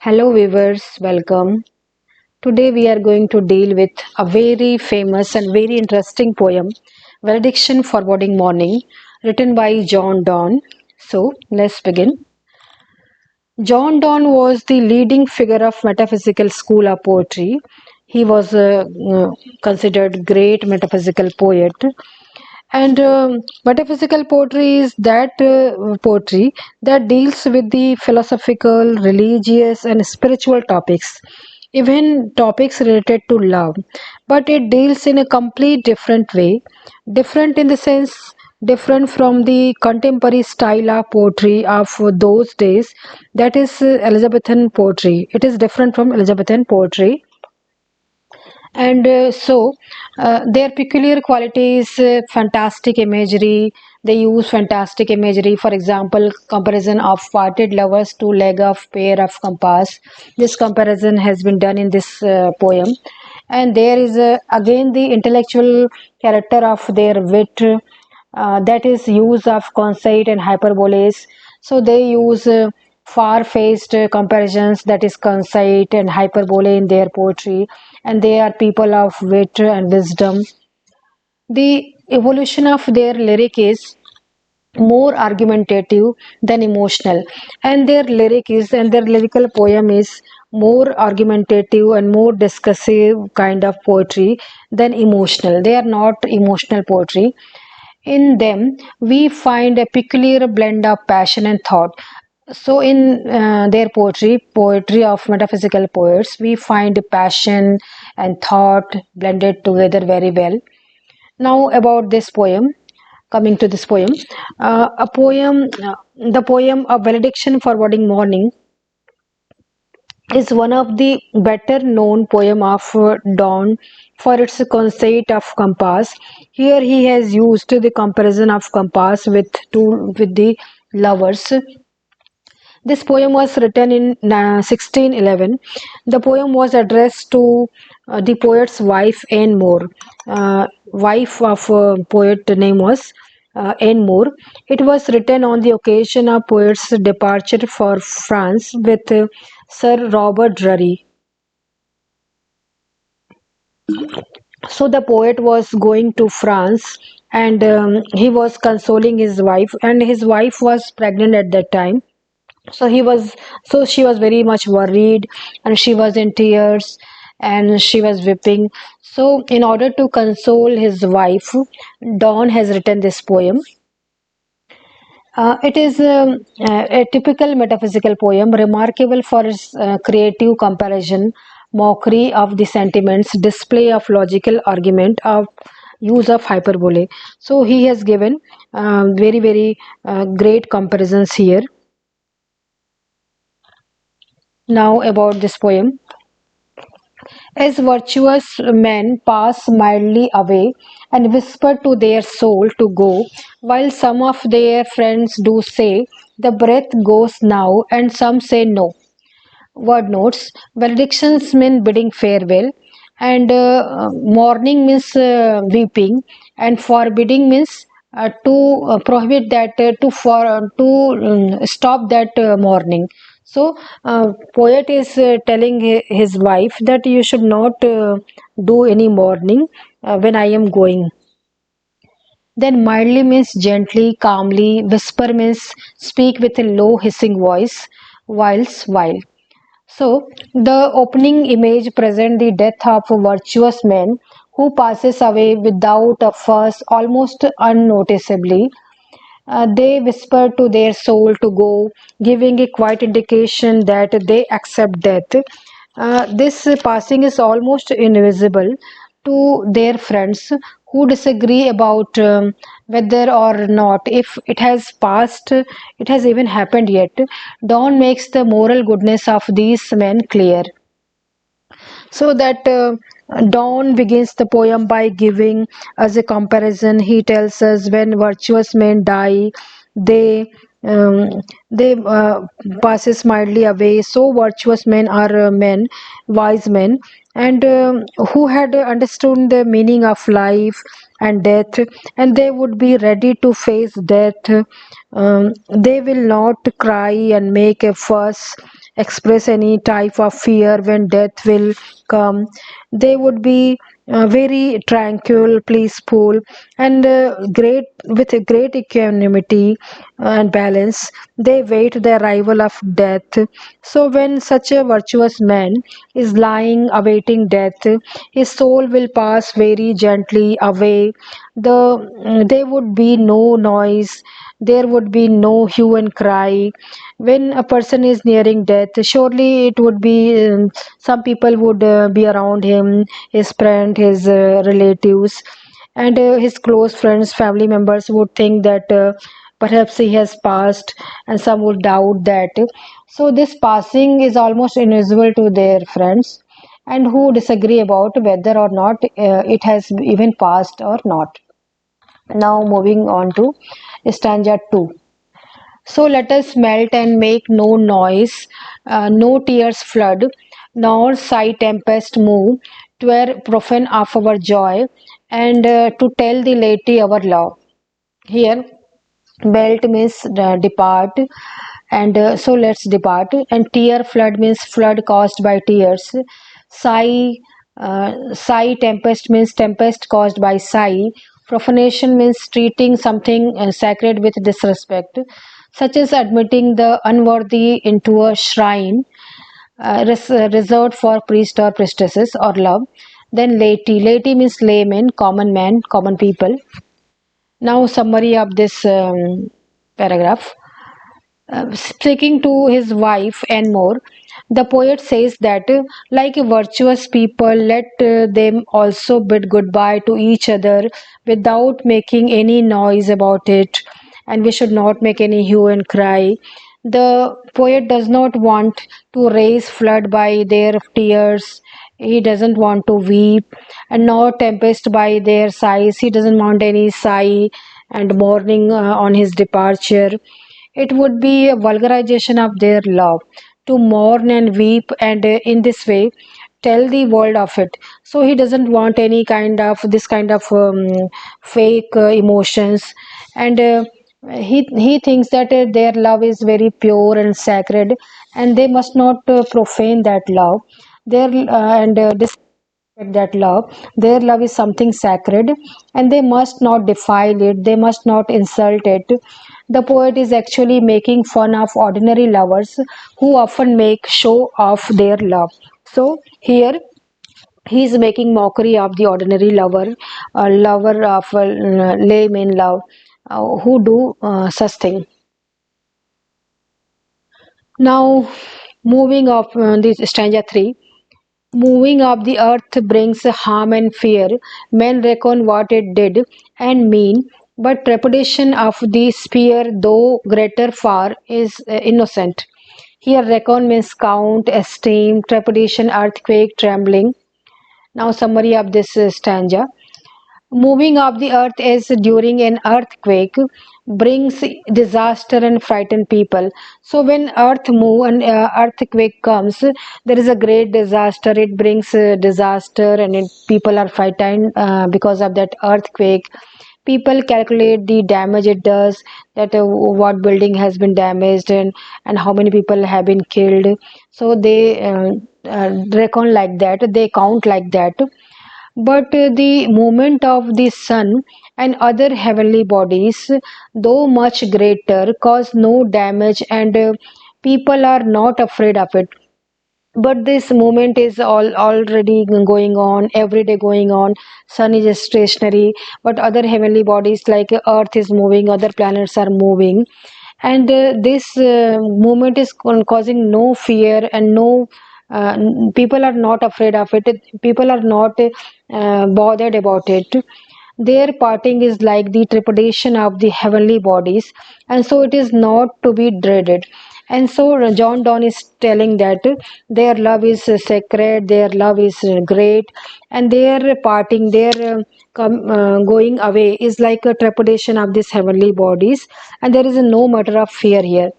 Hello viewers, welcome. Today we are going to deal with a very famous and very interesting poem, Valediction Foreboding Mourning, written by John Donne. So let's begin. John Donne was the leading figure of metaphysical school of poetry. He was considered great metaphysical poet, and metaphysical poetry is that poetry that deals with the philosophical, religious, and spiritual topics, even topics related to love. But it deals in a complete different way, different in the sense different from the contemporary style of poetry of those days, that is Elizabethan poetry. It is different from Elizabethan poetry, and their peculiar quality is fantastic imagery. They use fantastic imagery, for example, comparison of parted lovers to leg of pair of compass. This comparison has been done in this poem, and there is again the intellectual character of their wit, that is use of conceit and hyperboles. So they use far-fetched comparisons, that is conceit and hyperbole, in their poetry, and they are people of wit and wisdom. The evolution of their lyric is more argumentative than emotional, and their lyrical poem is more argumentative and more discursive kind of poetry than emotional. They are not emotional poetry. In them, we find a peculiar blend of passion and thought. So, in their poetry of metaphysical poets, we find passion and thought blended together very well. Now, about this poem, coming to this poem, the poem "A Valediction for Wedding Morning" is one of the better known poem of Donne for its conceit of compass. Here he has used the comparison of compass with the lovers. This poem was written in 1611. The poem was addressed to the poet's wife Anne Moore. Wife of poet name was Anne Moore. It was written on the occasion of poet's departure for France with Sir Robert Drury. So the poet was going to France, and he was consoling his wife, and his wife was pregnant at that time. So she was very much worried, and she was in tears, and she was weeping. So in order to console his wife, Donne has written this poem. It is a typical metaphysical poem, remarkable for its creative comparison, mockery of the sentiments, display of logical argument, of use of hyperbole. So he has given very great comparisons here. Now about this poem. As virtuous men pass mildly away and whisper to their soul to go, while some of their friends do say, the breath goes now, and some say no. Word notes: valedictions mean bidding farewell, and mourning means weeping, and forbidding means to prohibit that, to stop that mourning. So poet is telling his wife that you should not do any mourning when I am going. Then mildly means gently, calmly. Whisper means speak with a low hissing voice. While. So, the opening image presents the death of a virtuous man who passes away without a fuss, almost unnoticeably. They whisper to their soul to go, giving a quiet indication that they accept death. This passing is almost invisible to their friends who disagree about whether or not if it has passed, it has even happened yet. Dawn makes the moral goodness of these men clear. So that Dawn begins the poem by giving us a comparison. He tells us when virtuous men die, they they passes mildly away. So virtuous men are men, wise men, and who had understood the meaning of life and death, and they would be ready to face death. They will not cry and make a fuss express any type of fear when death will come. They would be very tranquil, peaceful, and great with a great equanimity and balance. They wait the arrival of death. So when such a virtuous man is lying awaiting death, his soul will pass very gently away. There would be no noise, there would be no hue and cry. When a person is nearing death, surely it would be some people would be around him, his friend, his relatives, and his close friends, family members would think that perhaps he has passed, and some would doubt that. So this passing is almost invisible to their friends, and who disagree about whether or not it has even passed or not. Now moving on to stanza 2. So let us melt and make no noise, no tears flood, nor sigh tempest move, twere profane of our joy, and to tell the lady our love. Here, melt means depart, and so let's depart. And tear flood means flood caused by tears. Sigh, sigh tempest means tempest caused by sigh. Profanation means treating something sacred with disrespect, such as admitting the unworthy into a shrine reserved for priest or priestesses or love. Then laity. Laity means layman, common man, common people. Now summary of this paragraph. Speaking to his wife and more, the poet says that, like virtuous people, let them also bid goodbye to each other without making any noise about it, and we should not make any hue and cry. The poet does not want to raise flood by their tears. He doesn't want to weep, and nor tempest by their sighs. He doesn't want any sigh and mourning on his departure. It would be a vulgarization of their love to mourn and weep, and in this way tell the world of it. So he doesn't want any kind of this kind of fake emotions, and he thinks that their love is very pure and sacred, and they must not profane that love. Their and that love, their love is something sacred, and they must not defile it, they must not insult it. The poet is actually making fun of ordinary lovers who often make show of their love. So here he is making mockery of the ordinary lover, a lover of layman love, who do such thing. Now moving of this stanza 3. Moving of the earth brings harm and fear. Men reckon what it did and mean, but trepidation of the spear, though greater far, is innocent. Here, reckon means count, esteem, trepidation, earthquake, trembling. Now, summary of this stanza. Moving of the earth is during an earthquake brings disaster and frighten people. So when earth move and earthquake comes, there is a great disaster. It brings disaster, and people are frightened because of that earthquake. People calculate the damage it does, that what building has been damaged, and how many people have been killed. So they reckon like that, they count like that. But the movement of the sun and other heavenly bodies, though much greater, cause no damage, and people are not afraid of it. But this movement is already going on, every day going on. Sun is stationary, but other heavenly bodies like Earth is moving, other planets are moving, and this movement is causing no fear, and no people are not afraid of it, people are not bothered about it. Their parting is like the trepidation of the heavenly bodies, and so it is not to be dreaded. And so John Donne is telling that their love is sacred, their love is great, and their parting, their going away is like a trepidation of these heavenly bodies, and there is no matter of fear here.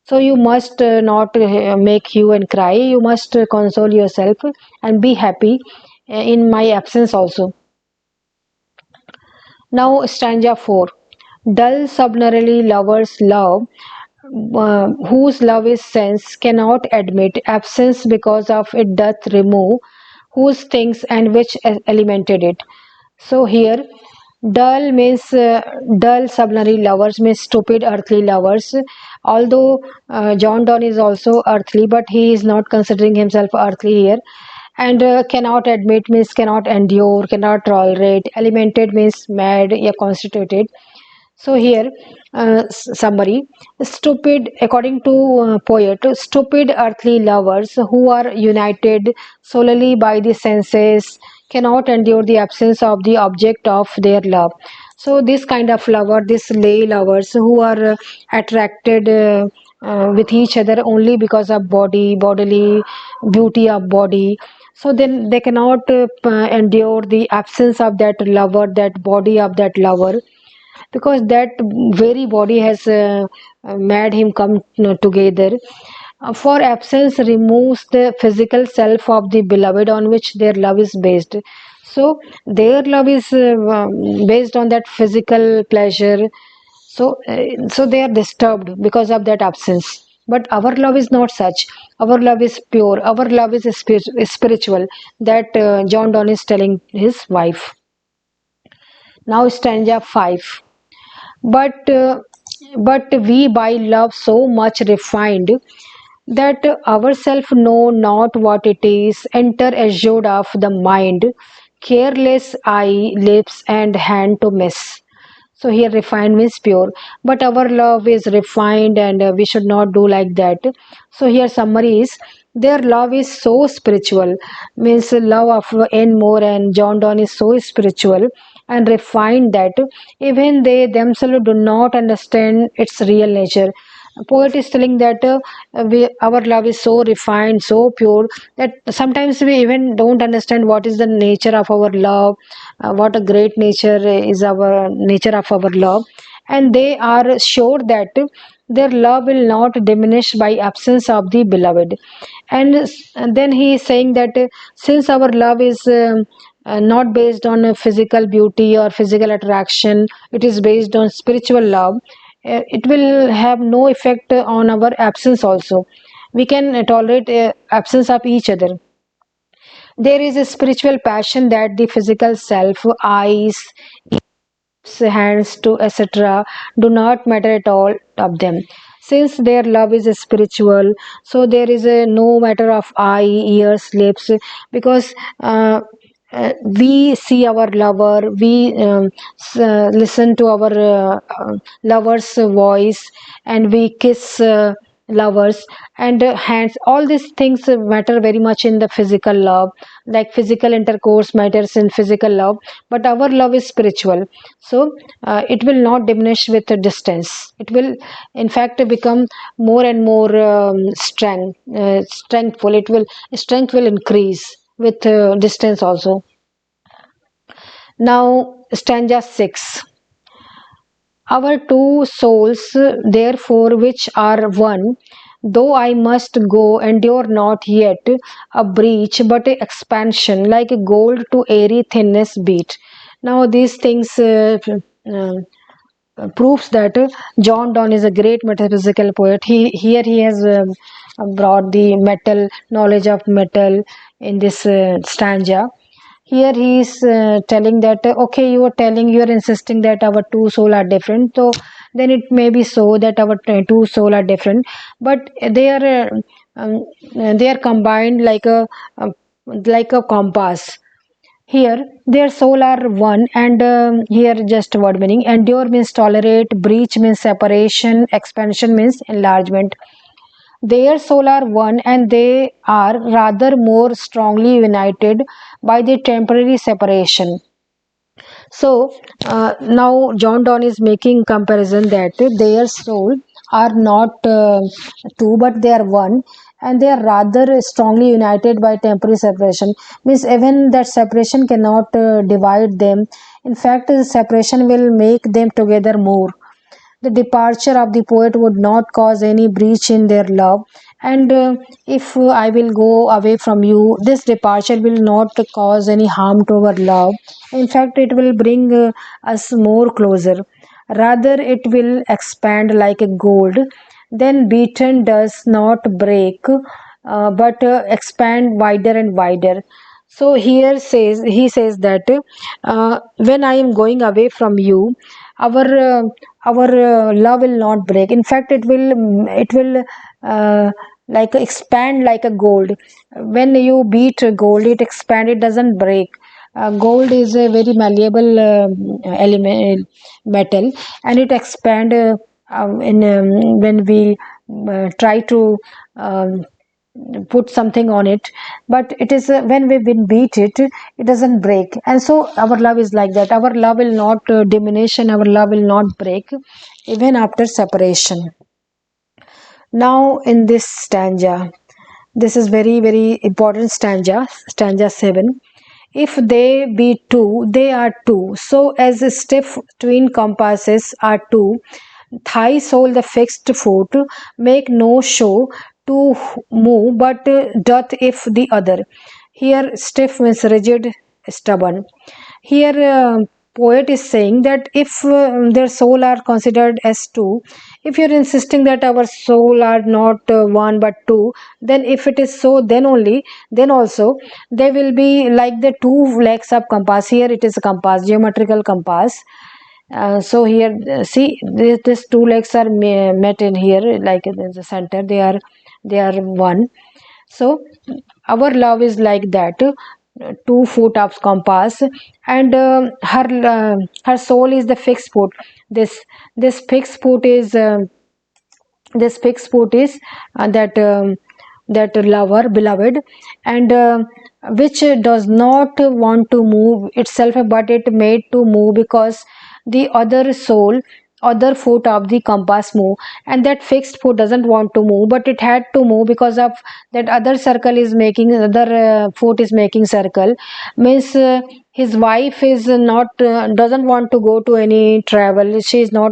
So you must not make hue and cry. You must console yourself and be happy in my absence also. Now stanza 4. Dull submarily lovers love, whose love is sense cannot admit absence because of it doth remove whose things and which elemented it. So here, dull means dull sublunary lovers means stupid earthly lovers. Although John Donne is also earthly, but he is not considering himself earthly here. And cannot admit means cannot endure, cannot tolerate. Elemented means mad, yeah, constituted. So here, summary: stupid, according to poet, stupid earthly lovers who are united solely by the senses cannot endure the absence of the object of their love. So this kind of lover, this lay lovers who are attracted with each other only because of body, bodily beauty of body. So then they cannot endure the absence of that lover, that body of that lover, because that very body has made him come together. For absence removes the physical self of the beloved on which their love is based. So their love is based on that physical pleasure. So they are disturbed because of that absence. But our love is not such. Our love is pure. Our love is spiritual. That John Donne is telling his wife. Now stanza 5. But uh, but we by love so much refined that ourself know not what it is, enter assured of the mind, careless eye, lips and hand to miss. So here refined means pure, but our love is refined, and we should not do like that. So here summary is their love is so spiritual, means love of N more and John Donne is so spiritual and refined that even they themselves do not understand its real nature. Poet is telling that our love is so refined, so pure, that sometimes we even don't understand what is the nature of our love, what a great nature is our nature of our love. And they are sure that their love will not diminish by absence of the beloved. And then he is saying that since our love is not based on physical beauty or physical attraction, it is based on spiritual love. It will have no effect on our absence also. We can tolerate absence of each other. There is a spiritual passion that the physical self, eyes, hands to etc., do not matter at all of them. Since their love is spiritual, so there is a no matter of eye, ears, lips, because we see our lover, we listen to our lover's voice, and we kiss lovers, and hands. All these things matter very much in the physical love, like physical intercourse matters in physical love, but our love is spiritual. So it will not diminish with the distance. It will in fact become more and more strengthful. It will strength will increase with distance also. Now stanza 6. Our two souls, therefore, which are one, though I must go, endure not yet a breach, but a expansion, like gold to airy thinness beat. Now, these things uh, proves that John Donne is a great metaphysical poet. He has brought the metal knowledge of metal in this stanza. Here he is telling that okay, you are insisting that our two soul are different. So then it may be so that our two soul are different, but um, they are combined like a compass. Here, their soul are one, and here just word meaning. Endure means tolerate, breach means separation, expansion means enlargement. Their soul are one, and they are rather more strongly united by the temporary separation. So now John Donne is making comparison that their soul are not two, but they are one, and they are rather strongly united by temporary separation. Means even that separation cannot divide them. In fact, the separation will make them together more. The departure of the poet would not cause any breach in their love, and if I will go away from you, this departure will not cause any harm to our love. In fact, it will bring us more closer. Rather, it will expand like a gold. then beaten does not break, but expand wider and wider. So here he says that when I am going away from you, our love will not break. In fact, it will like expand like a gold. When you beat gold, it expand. It doesn't break. Gold is a very malleable element metal, and it expand when we try to um, put something on it, but it is when we been beat it doesn't break. And so our love is like that. Our love will not diminish, and our love will not break even after separation. Now in this stanza, this is very very important stanza, stanza 7. If they be two, they are two. So as stiff twin compasses are two, thy soul the fixed foot make no show to move, but doth if the other. Here stiff means rigid, stubborn. Here poet is saying that if their soul are considered as two, if you're insisting that our soul are not one but two, then if it is so, then only, then also they will be like the two legs of compass. Here it is a compass, geometrical compass. So here see these two legs are met in here, like in the center they are one. So our love is like that, 2 foot of compass, and her soul is the fixed foot. This fixed foot is that lover, beloved, and which does not want to move itself, but it made to move because the other soul, other foot of the compass move, and that fixed foot doesn't want to move, but it had to move because of that other circle is making, other foot is making circle. Means his wife is not doesn't want to go to any travel. She's not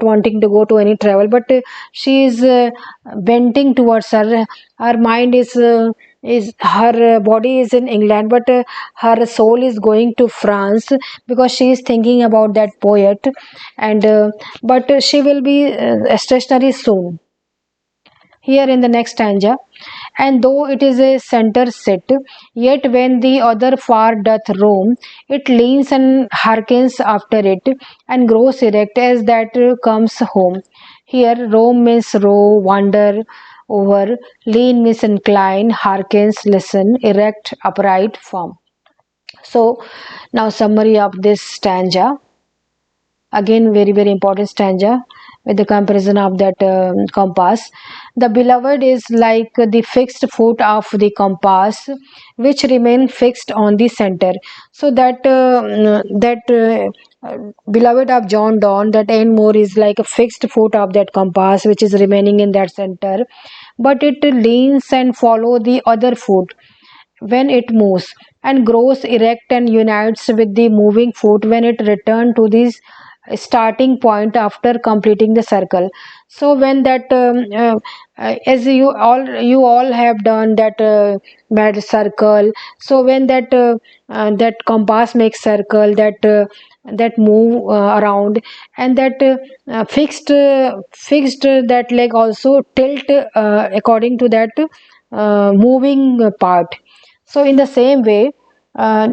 wanting to go to any travel, but she is bending towards her mind is her body is in England, but her soul is going to France because she is thinking about that poet. And but she will be stationary soon. Here in the next stanza, and though it is a center sit, yet when the other far doth roam, it leans and hearkens after it, and grows erect as that comes home. Here roam means row, wander over, lean means incline, hearkens, listen, erect, upright, form. So now summary of this stanza. Again, very very important stanza with the comparison of that compass. The beloved is like the fixed foot of the compass, which remain fixed on the center. So that beloved of John Donne, that Enmore, is like a fixed foot of that compass which is remaining in that center, but it leans and follow the other foot when it moves, and grows erect and unites with the moving foot when it returns to this starting point after completing the circle. So when that as you all have done that mad circle, so when that compass makes circle, that move around, and that fixed that leg also tilt according to that moving part. So in the same way,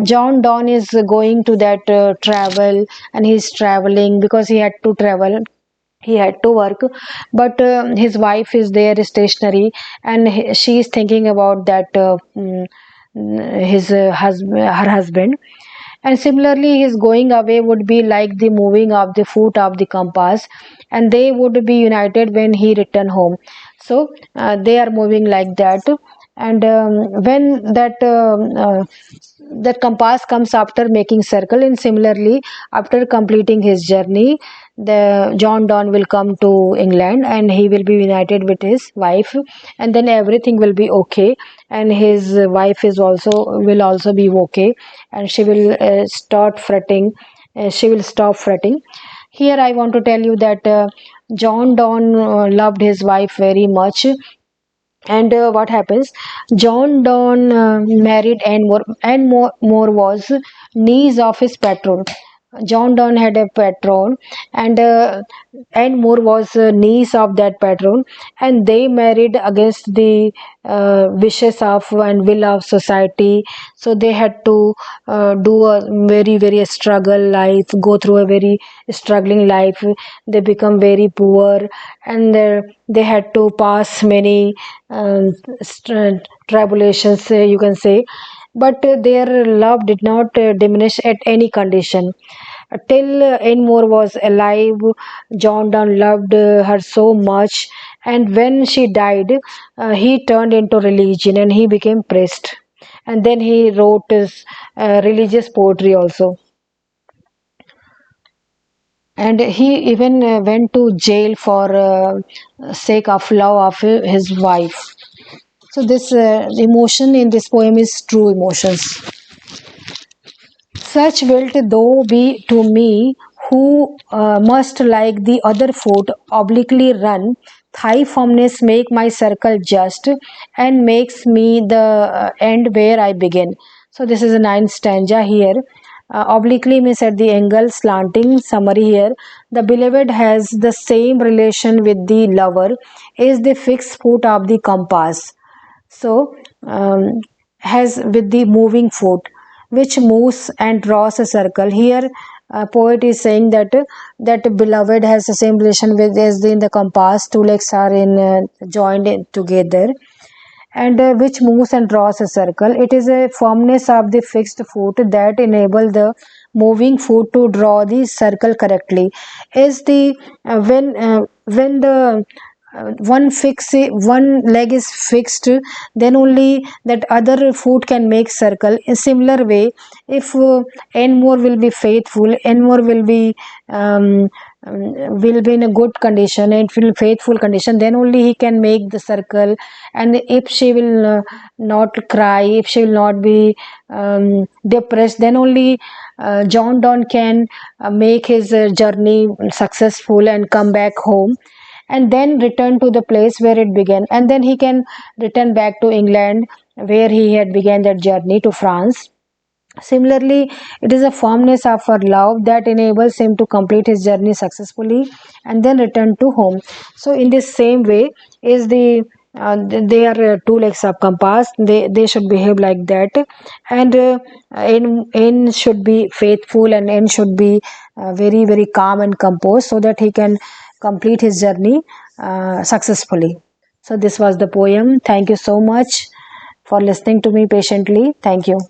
John Donne is going to that travel, and he's traveling because he had to travel, he had to work, but his wife is there stationary, and she is thinking about that his husband, her husband. And similarly, his going away would be like the moving of the foot of the compass, and they would be united when he return home. So they are moving like that. And when that compass comes after making circle, and similarly after completing his journey, the John Donne will come to England, and he will be united with his wife, and then everything will be okay, and his wife is also will also be okay, and she will start fretting, she will stop fretting. Here I want to tell you that John Donne loved his wife very much. And what happens? John Donne married Anne Moore. Anne Moore was niece of his patron. John Donne had a patron, and Anne Moore was a niece of that patron, and they married against the wishes of and will of society. So they had to do a very struggle life, go through a very struggling life. They become very poor, and they had to pass many tribulations, you can say, but their love did not diminish at any condition. Till Enmore was alive, John Donne loved her so much, and when she died, he turned into religion and he became priest. And then he wrote his religious poetry also. And he even went to jail for sake of love of his wife. So this emotion in this poem is true emotions. Such wilt thou be to me, who must like the other foot obliquely run. Thy firmness make my circle just, and makes me the end where I begin. So this is a ninth stanza here. Obliquely means at the angle, slanting. Summary here: the beloved has the same relation with the lover is the fixed foot of the compass. So has with the moving foot which moves and draws a circle. Here poet is saying that that beloved has the same relation with as in the compass. Two legs are in joined together, and which moves and draws a circle. It is a firmness of the fixed foot that enable the moving foot to draw the circle correctly. Is the when the one leg is fixed, then only that other foot can make circle. In similar way, if n more will be faithful, n more will be in a good condition and feel faithful condition, then only he can make the circle. And if she will not cry, if she will not be depressed, then only John Donne can make his journey successful and come back home, and then return to the place where it began, and then he can return back to England where he had began that journey to France. Similarly, it is a firmness of her love that enables him to complete his journey successfully and then return to home. So, in this same way, is the they are two legs of compass. They should behave like that, and N should be faithful, and N should be very calm and composed, so that he can complete his journey successfully. So, this was the poem. Thank you so much for listening to me patiently. Thank you.